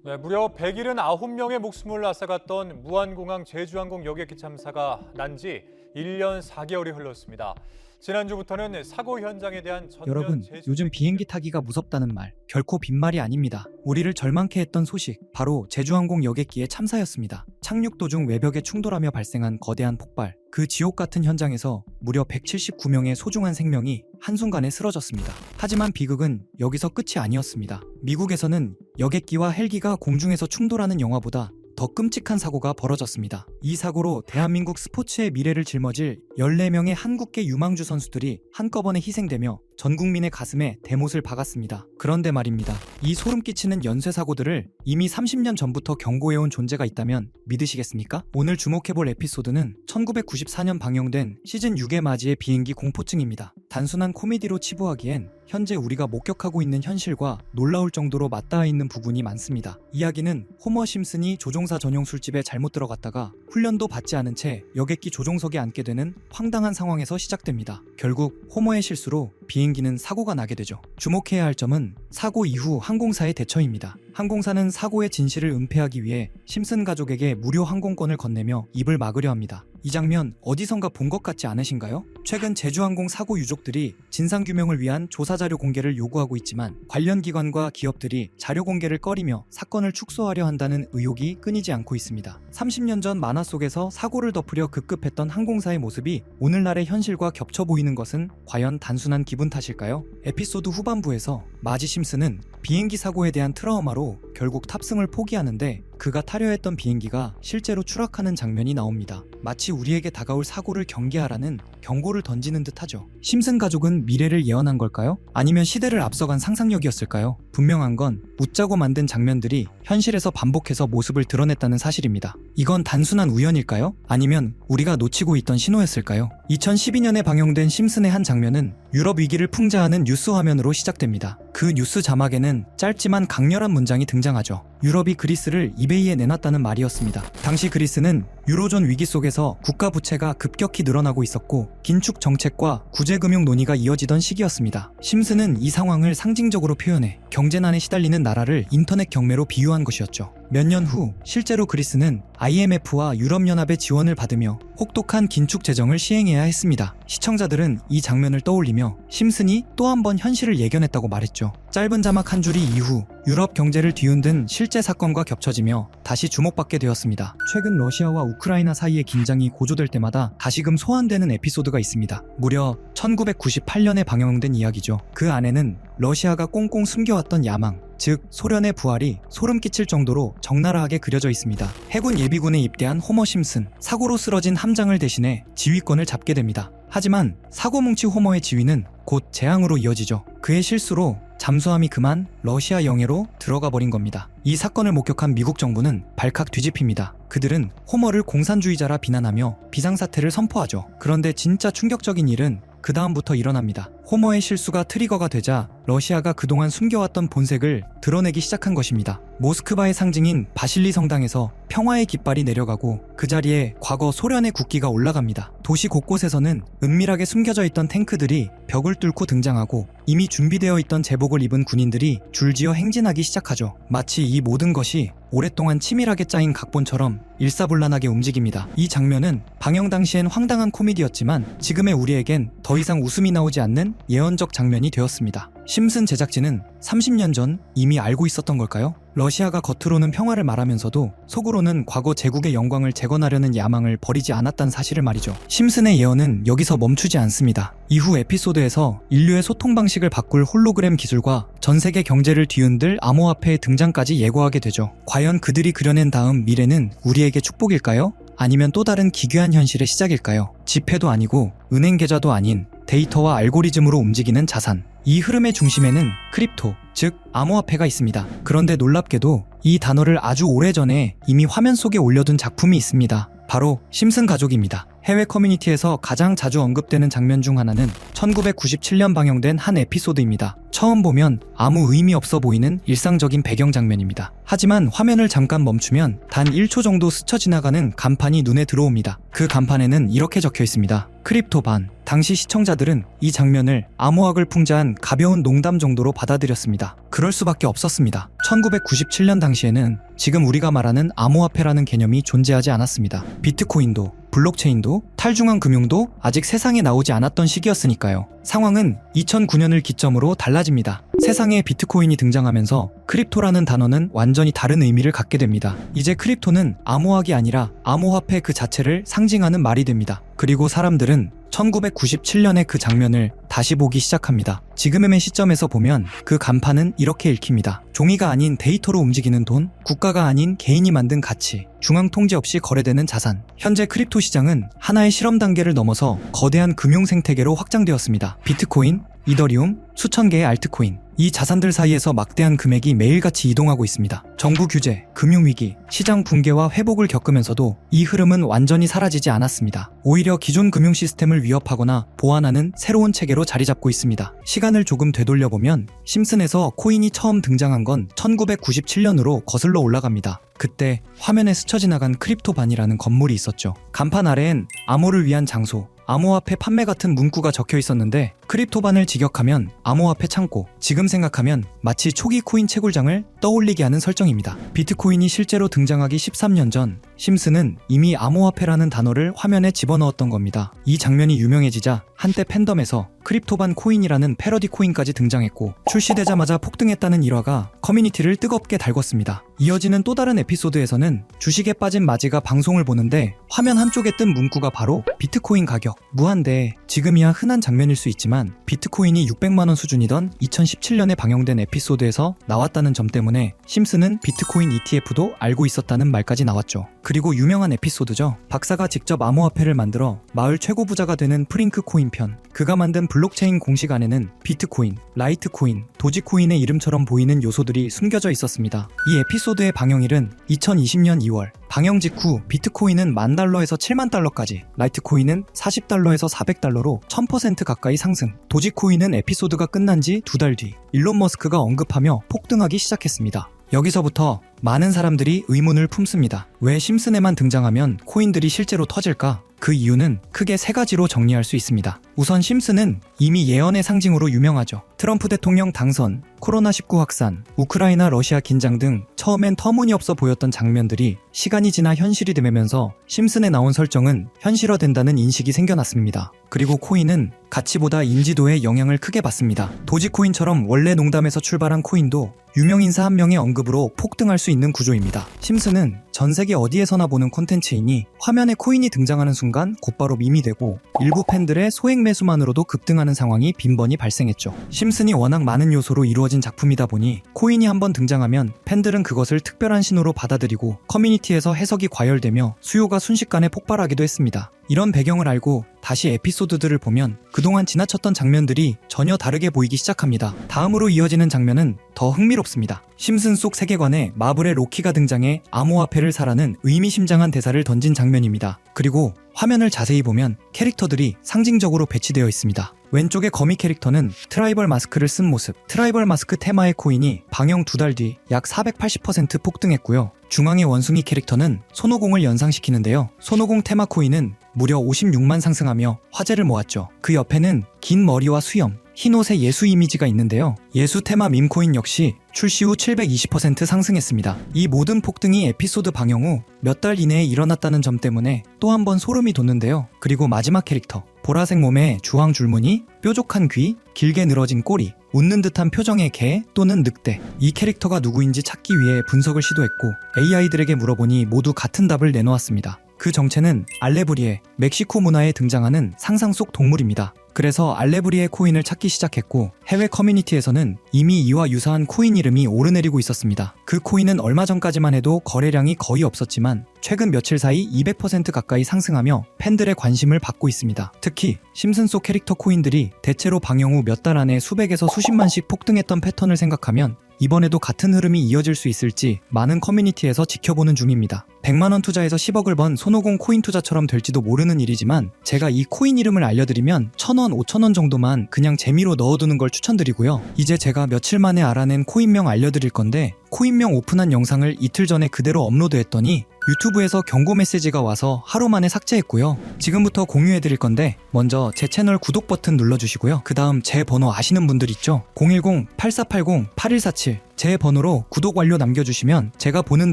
네, 무려 179명의 목숨을 앗아갔던 무안공항 제주항공 여객기 참사가 난 지 1년 4개월이 흘렀습니다. 지난주부터는 사고 현장에 대한 전면 여러분, 요즘 비행기 타기가 무섭다는 말 결코 빈말이 아닙니다. 우리를 절망케 했던 소식, 바로 제주항공 여객기의 참사였습니다. 착륙 도중 외벽에 충돌하며 발생한 거대한 폭발, 그 지옥 같은 현장에서 무려 179명의 소중한 생명이 한순간에 쓰러졌습니다. 하지만 비극은 여기서 끝이 아니었습니다. 미국에서는 여객기와 헬기가 공중에서 충돌하는 영화보다 더 끔찍한 사고가 벌어졌습니다. 이 사고로 대한민국 스포츠의 미래를 짊어질 14명의 한국계 유망주 선수들이 한꺼번에 희생되며 전 국민의 가슴에 대못을 박았습니다. 그런데 말입니다. 이 소름 끼치는 연쇄 사고들을 이미 30년 전부터 경고해온 존재가 있다면 믿으시겠습니까? 오늘 주목해볼 에피소드는 1994년 방영된 시즌 6의 맞이의 비행기 공포증입니다. 단순한 코미디로 치부하기엔 현재 우리가 목격하고 있는 현실과 놀라울 정도로 맞닿아 있는 부분이 많습니다. 이야기는 호머 심슨이 조종사 전용 술집에 잘못 들어갔다가 훈련도 받지 않은 채 여객기 조종석에 앉게 되는 황당한 상황에서 시작됩니다. 결국 호머의 실수로 비행기는 사고가 나게 되죠. 주목해야 할 점은 사고 이후 항공사의 대처입니다. 항공사는 사고의 진실을 은폐하기 위해 심슨 가족에게 무료 항공권을 건네며 입을 막으려 합니다. 이 장면 어디선가 본 것 같지 않으신가요? 최근 제주항공 사고 유족들이 진상규명을 위한 조사자료 공개를 요구하고 있지만 관련 기관과 기업들이 자료 공개를 꺼리며 사건을 축소하려 한다는 의혹이 끊이지 않고 있습니다. 30년 전 만화 속에서 사고를 덮으려 급급했던 항공사의 모습이 오늘날의 현실과 겹쳐 보이는 것은 과연 단순한 기분 탓일까요? 에피소드 후반부에서 마지 심슨은 비행기 사고에 대한 트라우마로 결국 탑승을 포기하는데 그가 타려 했던 비행기가 실제로 추락하는 장면이 나옵니다. 마치 우리에게 다가올 사고를 경계하라는 경고를 던지는 듯하죠. 심슨 가족은 미래를 예언한 걸까요? 아니면 시대를 앞서간 상상력이었을까요? 분명한 건 웃자고 만든 장면들이 현실에서 반복해서 모습을 드러냈다는 사실입니다. 이건 단순한 우연일까요? 아니면 우리가 놓치고 있던 신호였을까요? 2012년에 방영된 심슨의 한 장면은 유럽 위기를 풍자하는 뉴스 화면으로 시작됩니다. 그 뉴스 자막에는 짧지만 강렬한 문장이 등장하죠. 유럽이 그리스를 이베이에 내놨다는 말이었습니다. 당시 그리스는 유로존 위기 속에서 국가 부채가 급격히 늘어나고 있었고 긴축 정책과 구제금융 논의가 이어지던 시기였습니다. 심슨은 이 상황을 상징적으로 표현해 경제난에 시달리는 나라를 인터넷 경매로 비유한 것이었죠. 몇 년 후 실제로 그리스는 IMF와 유럽연합의 지원을 받으며 혹독한 긴축 재정을 시행해야 했습니다. 시청자들은 이 장면을 떠올리며 심슨이 또 한 번 현실을 예견했다고 말했죠. 짧은 자막 한 줄이 이후 유럽 경제를 뒤흔든 실제 사건과 겹쳐지며 다시 주목받게 되었습니다. 최근 러시아와 우크라이나 사이의 긴장이 고조될 때마다 다시금 소환되는 에피소드가 있습니다. 무려 1998년에 방영된 이야기죠. 그 안에는 러시아가 꽁꽁 숨겨왔던 야망, 즉 소련의 부활이 소름 끼칠 정도로 적나라하게 그려져 있습니다. 해군 예비군에 입대한 호머 심슨, 사고로 쓰러진 함장을 대신해 지휘권을 잡게 됩니다. 하지만 사고 뭉치 호머의 지위는 곧 재앙으로 이어지죠. 그의 실수로 잠수함이 그만 러시아 영해로 들어가 버린 겁니다. 이 사건을 목격한 미국 정부는 발칵 뒤집힙니다. 그들은 호머를 공산주의자라 비난하며 비상사태를 선포하죠. 그런데 진짜 충격적인 일은 그 다음부터 일어납니다. 호머의 실수가 트리거가 되자 러시아가 그동안 숨겨왔던 본색을 드러내기 시작한 것입니다. 모스크바의 상징인 바실리 성당에서 평화의 깃발이 내려가고 그 자리에 과거 소련의 국기가 올라갑니다. 도시 곳곳에서는 은밀하게 숨겨져 있던 탱크들이 벽을 뚫고 등장하고 이미 준비되어 있던 제복을 입은 군인들이 줄지어 행진하기 시작하죠. 마치 이 모든 것이 오랫동안 치밀하게 짜인 각본처럼 일사불란하게 움직입니다. 이 장면은 방영 당시엔 황당한 코미디였지만 지금의 우리에겐 더 이상 웃음이 나오지 않는 예언적 장면이 되었습니다. 심슨 제작진은 30년 전 이미 알고 있었던 걸까요? 러시아가 겉으로는 평화를 말하면서도 속으로는 과거 제국의 영광을 재건하려는 야망을 버리지 않았다는 사실을 말이죠. 심슨의 예언은 여기서 멈추지 않습니다. 이후 에피소드에서 인류의 소통 방식을 바꿀 홀로그램 기술과 전 세계 경제를 뒤흔들 암호화폐의 등장까지 예고하게 되죠. 과연 그들이 그려낸 다음 미래는 우리에게 축복일까요? 아니면 또 다른 기괴한 현실의 시작일까요? 지폐도 아니고 은행 계좌도 아닌 데이터와 알고리즘으로 움직이는 자산. 이 흐름의 중심에는 크립토, 즉 암호화폐가 있습니다. 그런데 놀랍게도 이 단어를 아주 오래전에 이미 화면 속에 올려둔 작품이 있습니다. 바로 심슨 가족입니다. 해외 커뮤니티에서 가장 자주 언급되는 장면 중 하나는 1997년 방영된 한 에피소드입니다. 처음 보면 아무 의미 없어 보이는 일상적인 배경 장면입니다. 하지만 화면을 잠깐 멈추면 단 1초 정도 스쳐 지나가는 간판이 눈에 들어옵니다. 그 간판에는 이렇게 적혀 있습니다. 크립토반. 당시 시청자들은 이 장면을 암호학을 풍자한 가벼운 농담 정도로 받아들였습니다. 그럴 수밖에 없었습니다. 1997년 당시에는 지금 우리가 말하는 암호화폐라는 개념이 존재하지 않았습니다. 비트코인도 블록체인도 탈중앙 금융도 아직 세상에 나오지 않았던 시기였으니까요. 상황은 2009년을 기점으로 달라집니다. 세상에 비트코인이 등장하면서 크립토라는 단어는 완전히 다른 의미를 갖게 됩니다. 이제 크립토는 암호학이 아니라 암호화폐 그 자체를 상징하는 말이 됩니다. 그리고 사람들은 1997년의 그 장면을 다시 보기 시작합니다. 지금의 시점에서 보면 그 간판은 이렇게 읽힙니다. 종이가 아닌 데이터로 움직이는 돈, 국가가 아닌 개인이 만든 가치, 중앙 통제 없이 거래되는 자산. 현재 크립토 시장은 하나의 실험 단계를 넘어서 거대한 금융 생태계로 확장되었습니다. 비트코인, 이더리움, 수천 개의 알트코인. 이 자산들 사이에서 막대한 금액이 매일같이 이동하고 있습니다. 정부 규제, 금융위기, 시장 붕괴와 회복을 겪으면서도 이 흐름은 완전히 사라지지 않았습니다. 오히려 기존 금융 시스템을 위협하거나 보완하는 새로운 체계로 자리 잡고 있습니다. 시간을 조금 되돌려보면 심슨에서 코인이 처음 등장한 건 1997년으로 거슬러 올라갑니다. 그때 화면에 스쳐 지나간 크립토반이라는 건물이 있었죠. 간판 아래엔 암호를 위한 장소, 암호화폐 판매 같은 문구가 적혀 있었는데 크립토반을 직역하면 암호화폐 창고, 지금 생각하면 마치 초기 코인 채굴장을 떠올리게 하는 설정입니다. 비트코인이 실제로 등장하기 13년 전 심슨은 이미 암호화폐라는 단어를 화면에 집어넣었던 겁니다. 이 장면이 유명해지자 한때 팬덤에서 크립토반 코인이라는 패러디 코인까지 등장했고 출시되자마자 폭등했다는 일화가 커뮤니티를 뜨겁게 달궜습니다. 이어지는 또 다른 에피소드에서는 주식에 빠진 마지가 방송을 보는데 화면 한쪽에 뜬 문구가 바로 비트코인 가격 무한대. 지금이야 흔한 장면일 수 있지만 비트코인이 600만원 수준이던 2017년에 방영된 에피소드에서 나왔다는 점 때문에 심슨은 비트코인 ETF도 알고 있었다는 말까지 나왔죠. 그리고 유명한 에피소드죠. 박사가 직접 암호화폐를 만들어 마을 최고 부자가 되는 프링크 코인 편. 그가 만든 블록체인 공식 안에는 비트코인, 라이트코인, 도지코인의 이름처럼 보이는 요소들이 숨겨져 있었습니다. 이 에피소드의 방영일은 2020년 2월. 방영 직후 비트코인은 $10,000에서 $70,000까지, 라이트코인은 $40에서 $400로 1000% 가까이 상승. 도지코인은 에피소드가 끝난 지 2달 뒤 일론 머스크가 언급하며 폭등하기 시작했습니다. 여기서부터 많은 사람들이 의문을 품습니다. 왜 심슨에만 등장하면 코인들이 실제로 터질까? 그 이유는 크게 3가지로 정리할 수 있습니다. 우선 심슨은 이미 예언의 상징으로 유명하죠. 트럼프 대통령 당선, 코로나19 확산, 우크라이나 러시아 긴장 등 처음엔 터무니없어 보였던 장면들이 시간이 지나 현실이 되면서 심슨에 나온 설정은 현실화된다는 인식이 생겨났습니다. 그리고 코인은 가치보다 인지도에 영향을 크게 받습니다. 도지코인처럼 원래 농담에서 출발한 코인도 유명인사 한 명의 언급으로 폭등할 수 있는 구조입니다. 심슨은 전 세계 어디에서나 보는 콘텐츠이니 화면에 코인이 등장하는 순간 곧바로 밈이 되고 일부 팬들의 소액 매수만으로도 급등하는 상황이 빈번히 발생했죠. 심슨이 워낙 많은 요소로 이루어진 작품이다 보니 코인이 한번 등장하면 팬들은 그것을 특별한 신호로 받아들이고 커뮤니티에서 해석이 과열되며 수요가 순식간에 폭발하기도 했습니다. 이런 배경을 알고 다시 에피소드들을 보면 그동안 지나쳤던 장면들이 전혀 다르게 보이기 시작합니다. 다음으로 이어지는 장면은 더 흥미롭습니다. 심슨 속 세계관에 마블의 로키가 등장해 암호화폐를 사라는 의미심장한 대사를 던진 장면입니다. 그리고 화면을 자세히 보면 캐릭터들이 상징적으로 배치되어 있습니다. 왼쪽의 거미 캐릭터는 트라이벌 마스크를 쓴 모습. 트라이벌 마스크 테마의 코인이 방영 2달 뒤 약 480% 폭등했고요. 중앙의 원숭이 캐릭터는 손오공을 연상시키는데요. 손오공 테마 코인은 무려 56만 상승하며 화제를 모았죠. 그 옆에는 긴 머리와 수염, 흰 옷의 예수 이미지가 있는데요. 예수 테마 밈코인 역시 출시 후 720% 상승했습니다. 이 모든 폭등이 에피소드 방영 후 몇 달 이내에 일어났다는 점 때문에 또 한 번 소름이 돋는데요. 그리고 마지막 캐릭터, 보라색 몸에 주황 줄무늬, 뾰족한 귀, 길게 늘어진 꼬리, 웃는 듯한 표정의 개 또는 늑대. 이 캐릭터가 누구인지 찾기 위해 분석을 시도했고 AI들에게 물어보니 모두 같은 답을 내놓았습니다. 그 정체는 알레브리에, 멕시코 문화에 등장하는 상상 속 동물입니다. 그래서 알레브리의 코인을 찾기 시작했고 해외 커뮤니티에서는 이미 이와 유사한 코인 이름이 오르내리고 있었습니다. 그 코인은 얼마 전까지만 해도 거래량이 거의 없었지만 최근 며칠 사이 200% 가까이 상승하며 팬들의 관심을 받고 있습니다. 특히 심슨 속 캐릭터 코인들이 대체로 방영 후 몇 달 안에 수백에서 수십만씩 폭등했던 패턴을 생각하면 이번에도 같은 흐름이 이어질 수 있을지 많은 커뮤니티에서 지켜보는 중입니다. 100만원 투자해서 10억을 번 손오공 코인 투자처럼 될지도 모르는 일이지만 제가 이 코인 이름을 알려드리면 1,000원, 5,000원 정도만 그냥 재미로 넣어두는 걸 추천드리고요. 이제 제가 며칠 만에 알아낸 코인명 알려드릴 건데 코인명 오픈한 영상을 이틀 전에 그대로 업로드했더니 유튜브에서 경고 메시지가 와서 하루 만에 삭제했고요. 지금부터 공유해드릴 건데 먼저 제 채널 구독 버튼 눌러주시고요. 그 다음 제 번호 아시는 분들 있죠? 010-8480-8147 제 번호로 구독 완료 남겨주시면 제가 보는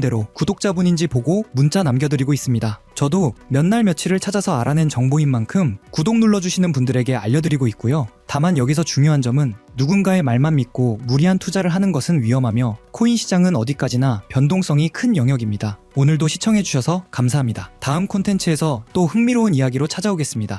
대로 구독자분인지 보고 문자 남겨드리고 있습니다. 저도 몇 날 며칠을 찾아서 알아낸 정보인 만큼 구독 눌러주시는 분들에게 알려드리고 있고요. 다만 여기서 중요한 점은 누군가의 말만 믿고 무리한 투자를 하는 것은 위험하며 코인 시장은 어디까지나 변동성이 큰 영역입니다. 오늘도 시청해주셔서 감사합니다. 다음 콘텐츠에서 또 흥미로운 이야기로 찾아오겠습니다.